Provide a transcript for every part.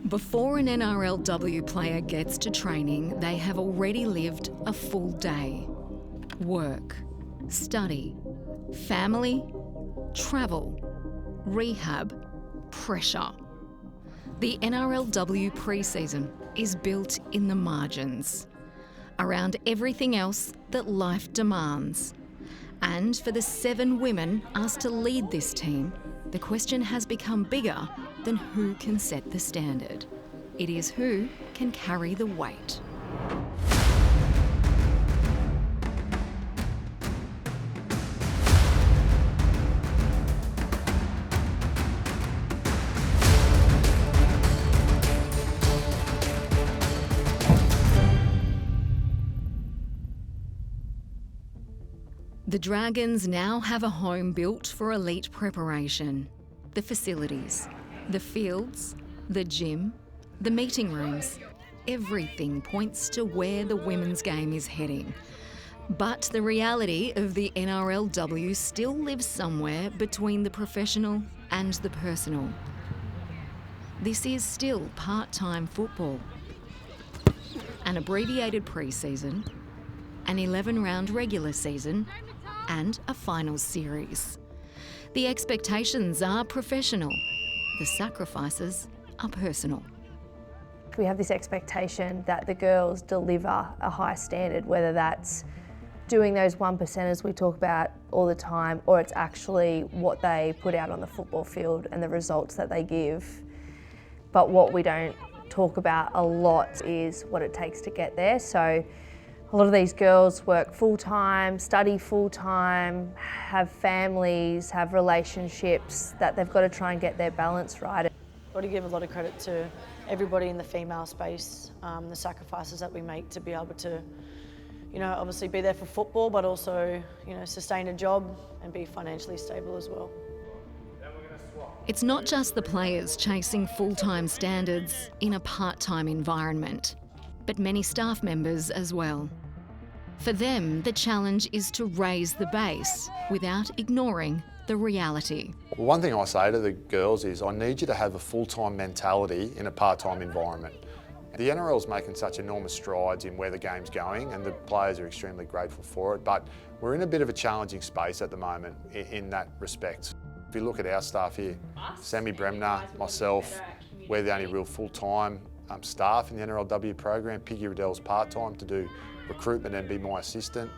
Before an NRLW player gets to training, they have already lived a full day. Work, study, family, travel, rehab, pressure. The NRLW pre-season is built in the margins, around everything else that life demands. And for the 7 women asked to lead this team, the question has become bigger than who can set the standard. It is who can carry the weight. The Dragons now have a home built for elite preparation. The facilities, the fields, the gym, the meeting rooms, everything points to where the women's game is heading. But the reality of the NRLW still lives somewhere between the professional and the personal. This is still part-time football. An abbreviated pre-season, an 11-round regular season, and a finals series. The expectations are professional. The sacrifices are personal. We have this expectation that the girls deliver a high standard, whether that's doing those 1%ers we talk about all the time, or it's actually what they put out on the football field and the results that they give. But what we don't talk about a lot is what it takes to get there. So a lot of these girls work full-time, study full-time, have families, have relationships that they've got to try and get their balance right. I've got to give a lot of credit to everybody in the female space, the sacrifices that we make to be able to, obviously be there for football, but also, sustain a job and be financially stable as well. It's not just the players chasing full-time standards in a part-time environment, but many staff members as well. For them, the challenge is to raise the base without ignoring the reality. Well, one thing I say to the girls is I need you to have a full-time mentality in a part-time environment. The NRL's making such enormous strides in where the game's going, and the players are extremely grateful for it, but we're in a bit of a challenging space at the moment in that respect. If you look at our staff here, Sammy Bremner, myself, we're the only real full-time staff in the NRLW program. Piggy Riddell's part-time to do recruitment and be my assistant.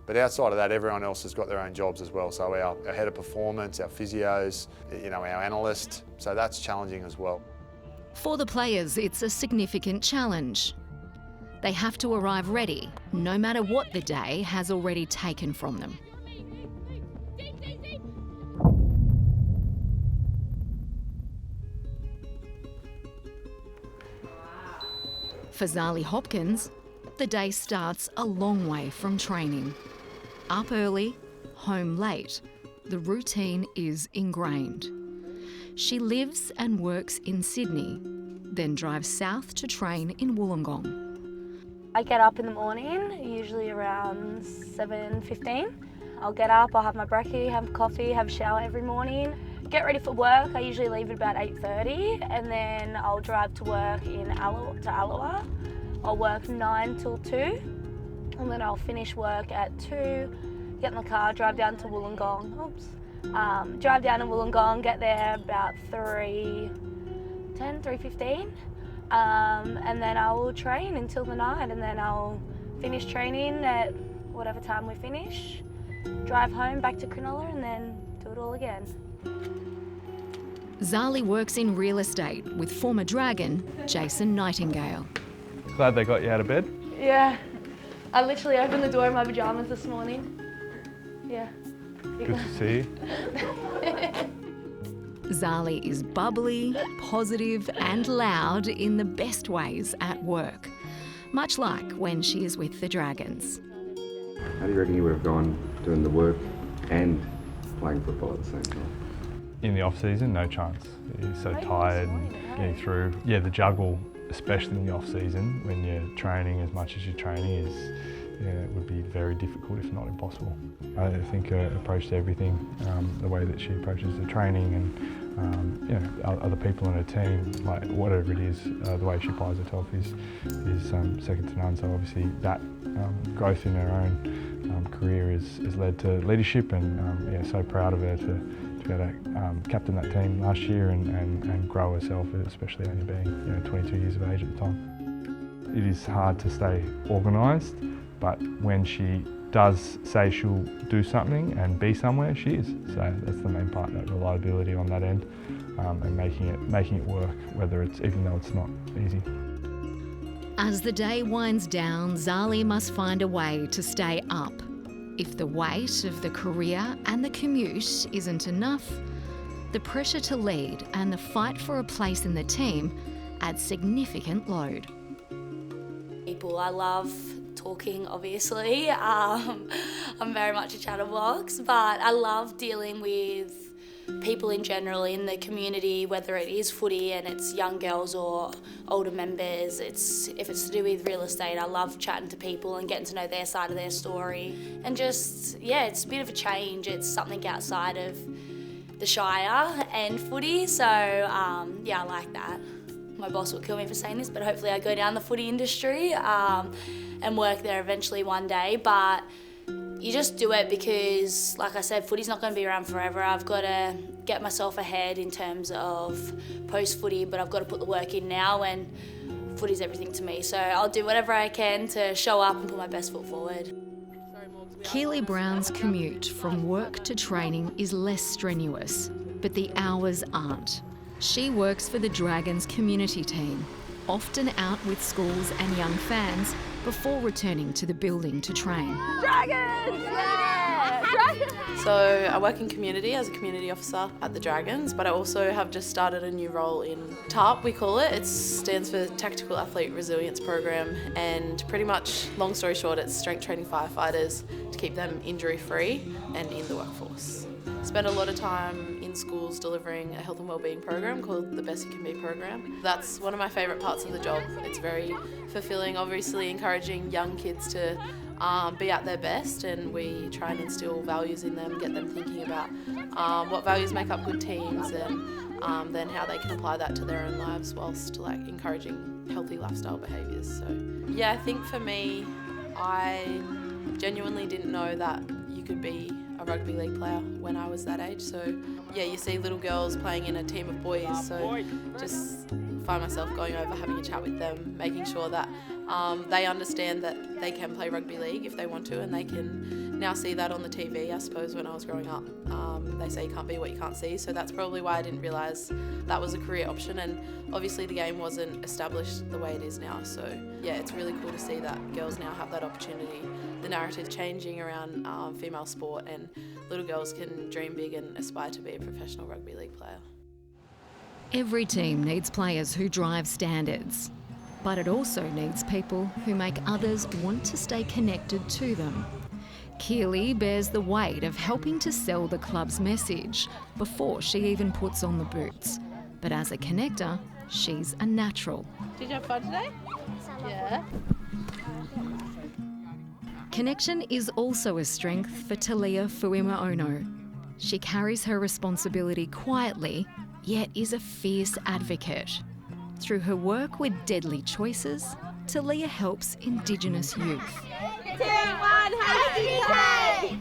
But outside of that, everyone else has got their own jobs as well. So our head of performance, our physios, our analyst. So that's challenging as well. For the players, it's a significant challenge. They have to arrive ready, no matter what the day has already taken from them. For Zali Hopkins, the day starts a long way from training. Up early, home late, the routine is ingrained. She lives and works in Sydney, then drives south to train in Wollongong. I get up in the morning, usually around 7:15. I'll get up, I'll have my brekkie, have coffee, have a shower every morning. Get ready for work. I usually leave at about 8:30, and then I'll drive to work to Illawarra. I'll work 9 till 2, and then I'll finish work at 2, get in the car, drive down to Wollongong. Drive down to Wollongong, get there about 3:10, 3:15, and then I will train until the night, and then I'll finish training at whatever time we finish, drive home back to Cronulla, and then do it all again. Zali works in real estate with former Dragon Jason Nightingale. Glad they got you out of bed? Yeah, I literally opened the door in my pyjamas this morning. Yeah. Good to see you. Zali is bubbly, positive and loud in the best ways at work, much like when she is with the Dragons. How do you reckon you would have gone doing the work and playing football at the same time? In the off-season, no chance. You're so tired and getting through. Yeah, the juggle, especially in the off-season, when you're training as much as you're training, it would be very difficult, if not impossible. I think her approach to everything, the way that she approaches the training and other people in her team, like whatever it is, the way she applies herself is second to none. So obviously that growth in her own career has led to leadership, and so proud of her to be able to captain that team last year and grow herself, especially only being 22 years of age at the time. It is hard to stay organised, but when she does say she'll do something and be somewhere, she is. So that's the main part, that reliability on that end, and making it work, even though it's not easy. As the day winds down, Zali must find a way to stay up. If the weight of the career and the commute isn't enough, the pressure to lead and the fight for a place in the team add significant load. I love talking, obviously. I'm very much a chatterbox, but I love dealing with people in general in the community, whether it is footy and it's young girls or older members. If it's to do with real estate, I love chatting to people and getting to know their side of their story. And just, it's a bit of a change. It's something outside of the Shire and footy, so I like that. My boss will kill me for saying this, but hopefully I go down the footy industry and work there eventually one day. But you just do it because, like I said, footy's not going to be around forever. I've got to get myself ahead in terms of post-footy, but I've got to put the work in now, and footy's everything to me. So I'll do whatever I can to show up and put my best foot forward. Keely Brown's commute from work to training is less strenuous, but the hours aren't. She works for the Dragons community team, often out with schools and young fans before returning to the building to train. Dragons! Yeah! Dragons! So I work in community as a community officer at the Dragons, but I also have just started a new role in TARP, we call it. It stands for Tactical Athlete Resilience Program, and pretty much, long story short, it's strength training firefighters to keep them injury-free and in the workforce. Spend a lot of time in schools delivering a health and wellbeing program called the Best You Can Be program. That's one of my favourite parts of the job. It's very fulfilling, obviously encouraging young kids to be at their best, and we try and instill values in them, get them thinking about what values make up good teams, and then how they can apply that to their own lives whilst encouraging healthy lifestyle behaviours. So yeah, I think for me, I genuinely didn't know that you could be a rugby league player when I was that age. So yeah, you see little girls playing in a team of boys, so just find myself going over, having a chat with them, making sure that they understand that they can play rugby league if they want to, and they can now see that on the TV. I suppose when I was growing up, they say you can't be what you can't see, so that's probably why I didn't realise that was a career option, and obviously the game wasn't established the way it is now. So yeah, it's really cool to see that girls now have that opportunity. The narrative's changing around female sport, and little girls can dream big and aspire to be a professional rugby league player. Every team needs players who drive standards, but it also needs people who make others want to stay connected to them. Keely bears the weight of helping to sell the club's message before she even puts on the boots. But as a connector, she's a natural. Did you have fun today? Yeah. Connection is also a strength for Talia Fuima-Ono. She carries her responsibility quietly, yet is a fierce advocate. Through her work with Deadly Choices, Talia helps Indigenous youth. 2, 1, happy!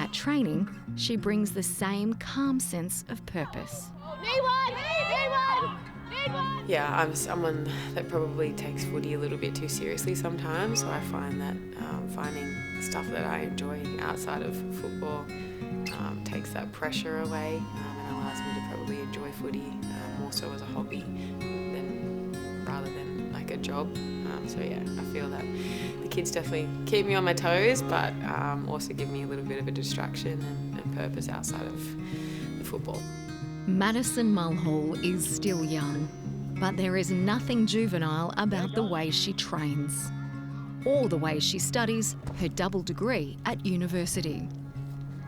At training, she brings the same calm sense of purpose. Yeah, I'm someone that probably takes footy a little bit too seriously sometimes, so I find that finding stuff that I enjoy outside of football takes that pressure away and allows me to probably enjoy footy more so as a hobby rather than like a job. So yeah, I feel that the kids definitely keep me on my toes, but also give me a little bit of a distraction and purpose outside of the football. Madison Mulhall is still young, but there is nothing juvenile about the way she trains, or the way she studies her double degree at university.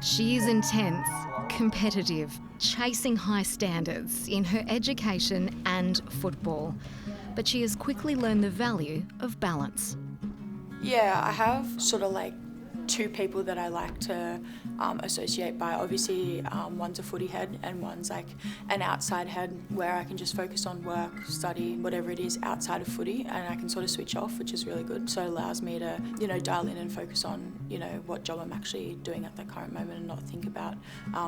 She is intense, competitive, chasing high standards in her education and football, but she has quickly learned the value of balance. Yeah, I have sort of two people that I like to associate by. Obviously, one's a footy head and one's like an outside head where I can just focus on work, study, whatever it is outside of footy, and I can sort of switch off, which is really good. So it allows me to, dial in and focus on, what job I'm actually doing at that current moment and not think about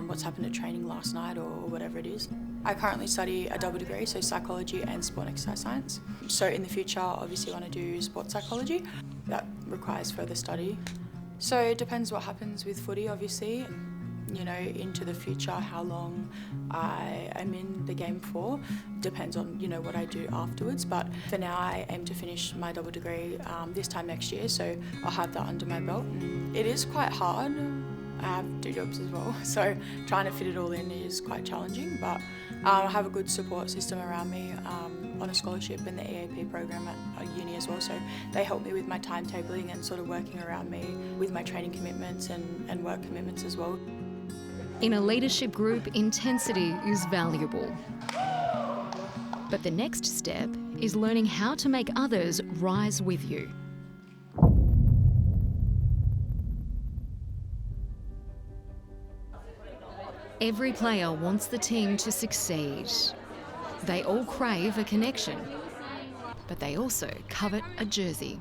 what's happened at training last night or whatever it is. I currently study a double degree, so psychology and sport and exercise science. So in the future, obviously want to do sports psychology. That requires further study. So it depends what happens with footy, obviously. Into the future, how long I am in the game for depends on, what I do afterwards. But for now, I aim to finish my double degree this time next year, so I'll have that under my belt. It is quite hard. I have 2 jobs as well, so trying to fit it all in is quite challenging, but I have a good support system around me on a scholarship in the EAP program at uni as well, so they help me with my timetabling and sort of working around me with my training commitments and work commitments as well. In a leadership group, intensity is valuable. But the next step is learning how to make others rise with you. Every player wants the team to succeed. They all crave a connection, but they also covet a jersey.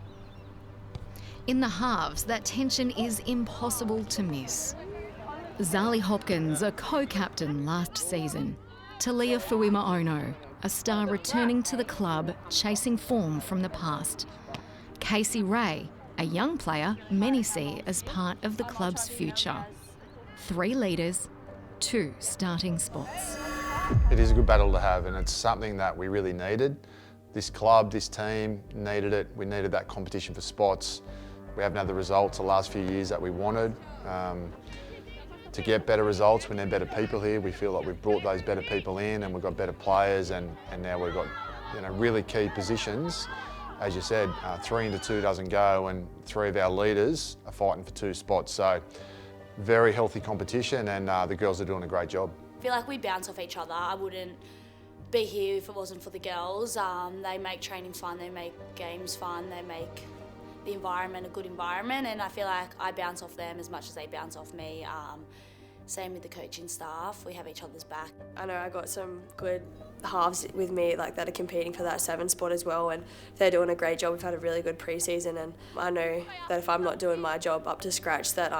In the halves, that tension is impossible to miss. Zali Hopkins, a co-captain last season. Talia Fuima-Ono, a star returning to the club, chasing form from the past. Casey Ray, a young player many see as part of the club's future. 3 leaders, 2 starting spots. It is a good battle to have, and it's something that we really needed. This club, this team needed it. We needed that competition for spots. We haven't had the results the last few years that we wanted. To get better results, we need better people here. We feel like we've brought those better people in, and we've got better players, and now we've got really key positions. As you said, 3 into 2 doesn't go, and 3 of our leaders are fighting for 2 spots. So very healthy competition, and the girls are doing a great job. I feel like we bounce off each other. I wouldn't be here if it wasn't for the girls. They make training fun, they make games fun, they make the environment a good environment, and I feel like I bounce off them as much as they bounce off me. Same with the coaching staff, we have each other's back. I know I got some good halves with me that are competing for that 7 spot as well, and they're doing a great job. We've had a really good pre-season, and I know that if I'm not doing my job up to scratch, that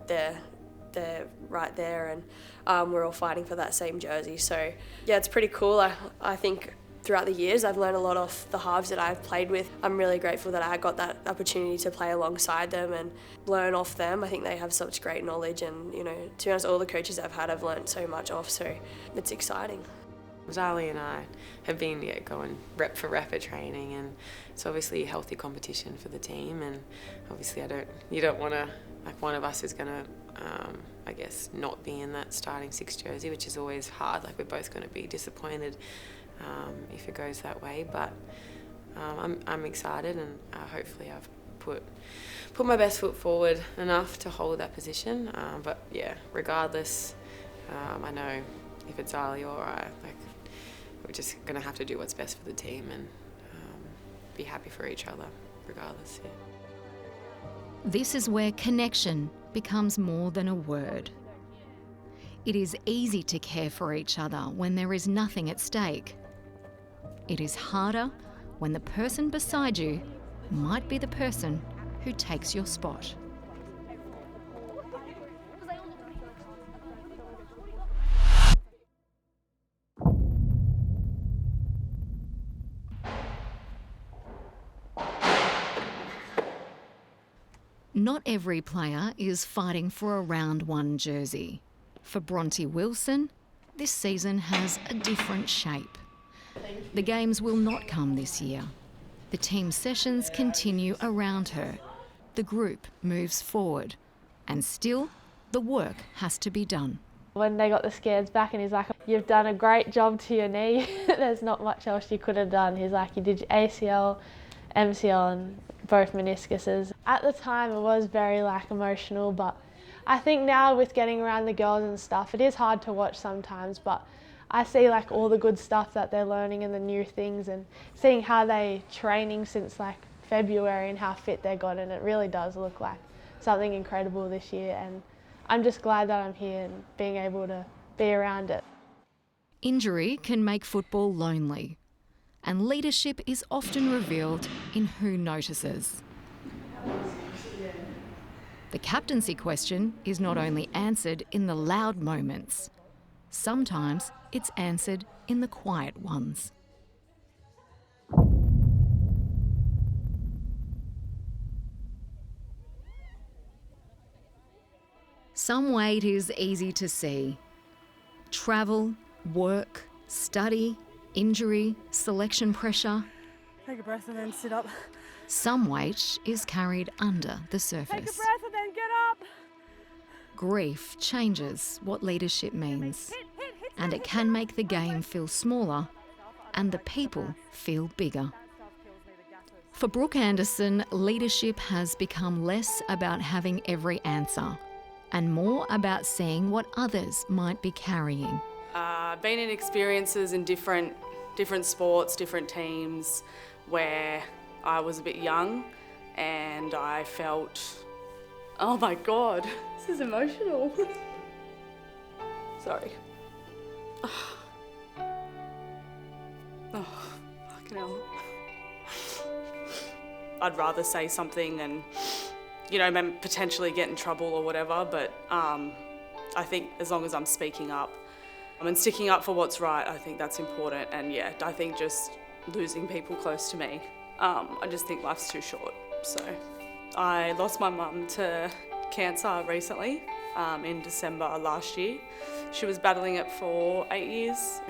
they're right there, and we're all fighting for that same jersey. So yeah, it's pretty cool. I think throughout the years I've learned a lot off the halves that I've played with. I'm really grateful that I got that opportunity to play alongside them and learn off them. I think they have such great knowledge, and to be honest, all the coaches I've had I've learned so much off, so it's exciting. Zali and I have been going rep for rep at training, and it's obviously a healthy competition for the team, and obviously you don't want to, one of us is going to I guess not be in that starting 6 jersey, which is always hard. We're both going to be disappointed if it goes that way, but I'm excited, and hopefully I've put my best foot forward enough to hold that position. But yeah, regardless, I know if it's Zali or I, we're just going to have to do what's best for the team and be happy for each other regardless. Yeah. This is where connection becomes more than a word. It is easy to care for each other when there is nothing at stake. It is harder when the person beside you might be the person who takes your spot. Not every player is fighting for a round 1 jersey. For Bronte Wilson, this season has a different shape. The games will not come this year. The team sessions continue around her. The group moves forward. And still, the work has to be done. When they got the scans back and he's like, "You've done a great job to your knee. There's not much else you could have done." He's like, "You did your ACL, MCL and both meniscuses." At the time it was very emotional, but I think now with getting around the girls and stuff, it is hard to watch sometimes, but I see all the good stuff that they're learning and the new things, and seeing how they training since February and how fit they got, and it really does look like something incredible this year, and I'm just glad that I'm here and being able to be around it. Injury can make football lonely, and leadership is often revealed in who notices. The captaincy question is not only answered in the loud moments, sometimes it's answered in the quiet ones. Some weight is easy to see. Travel, work, study, injury, selection pressure. Take a breath and then sit up. Some weight is carried under the surface. Take a breath and then get up. Grief changes what leadership means, and it can make the game feel smaller and the people feel bigger. For Brooke Anderson, leadership has become less about having every answer and more about seeing what others might be carrying. Been in experiences in different sports, different teams, where I was a bit young and I felt, oh my God, this is emotional. Sorry. Oh, fucking hell. I'd rather say something and, potentially get in trouble or whatever, but I think as long as I'm speaking up and sticking up for what's right, I think that's important. And yeah, I think just losing people close to me, I just think life's too short. So I lost my mum to cancer recently, in December last year. She was battling it for 8 years.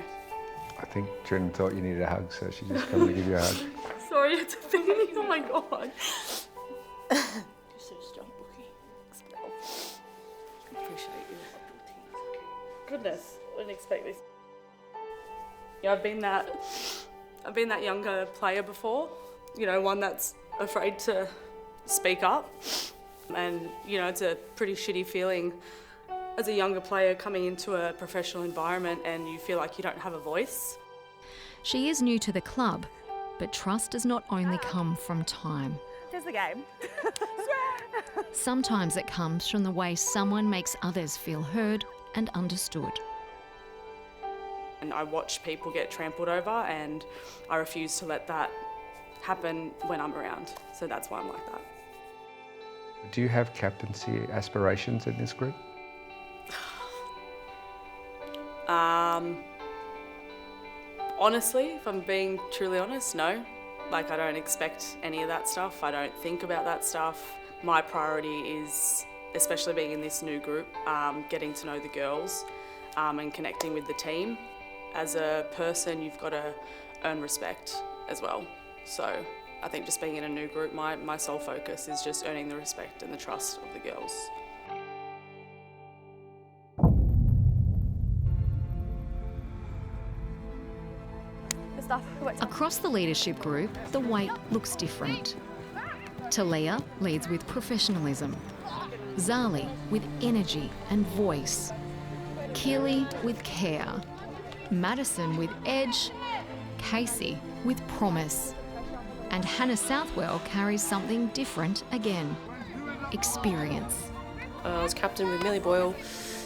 I think Trin thought you needed a hug, so she just come to give you a hug. Sorry, it's a thing. Oh my God. Appreciate you. Goodness, I didn't expect this. Yeah, I've been that younger player before. One that's afraid to speak up, and it's a pretty shitty feeling as a younger player coming into a professional environment and you feel like you don't have a voice. She is new to the club, but trust does not only come from time. Here's the game. Sometimes it comes from the way someone makes others feel heard and understood. And I watch people get trampled over, and I refuse to let that happen when I'm around. So that's why I'm like that. Do you have captaincy aspirations in this group? Honestly, if I'm being truly honest, no. I don't expect any of that stuff. I don't think about that stuff. My priority is, especially being in this new group, getting to know the girls and connecting with the team. As a person, you've got to earn respect as well. So I think just being in a new group, my sole focus is just earning the respect and the trust of the girls. Across the leadership group, the weight looks different. Talia leads with professionalism, Zali with energy and voice, Keely with care, Madison with edge, Casey with promise, and Hannah Southwell carries something different again, experience. I was captain with Millie Boyle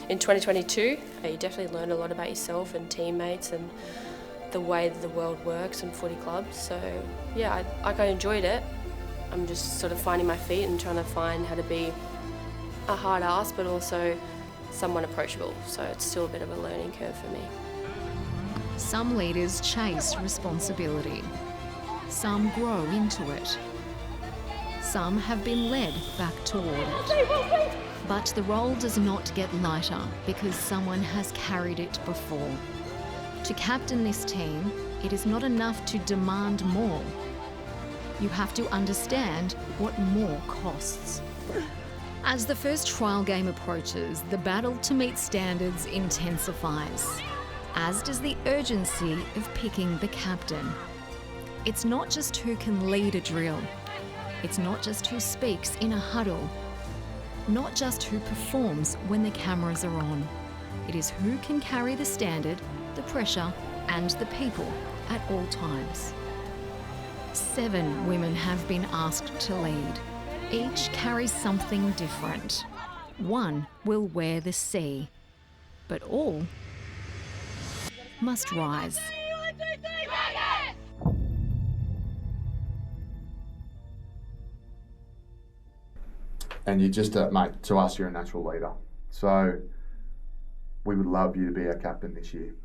in 2022. You definitely learn a lot about yourself and teammates and the way that the world works and footy clubs. So yeah, I enjoyed it. I'm just sort of finding my feet and trying to find how to be a hard ass but also someone approachable. So it's still a bit of a learning curve for me. Some leaders chase responsibility. Some grow into it. Some have been led back toward it. But the role does not get lighter because someone has carried it before. To captain this team, it is not enough to demand more. You have to understand what more costs. As the first trial game approaches, the battle to meet standards intensifies, as does the urgency of picking the captain. It's not just who can lead a drill. It's not just who speaks in a huddle. Not just who performs when the cameras are on. It is who can carry the standard, the pressure, and the people at all times. 7 women have been asked to lead. Each carries something different. One will wear the sea, but all must rise. And you just, mate, to us, you're a natural leader. So we would love you to be our captain this year.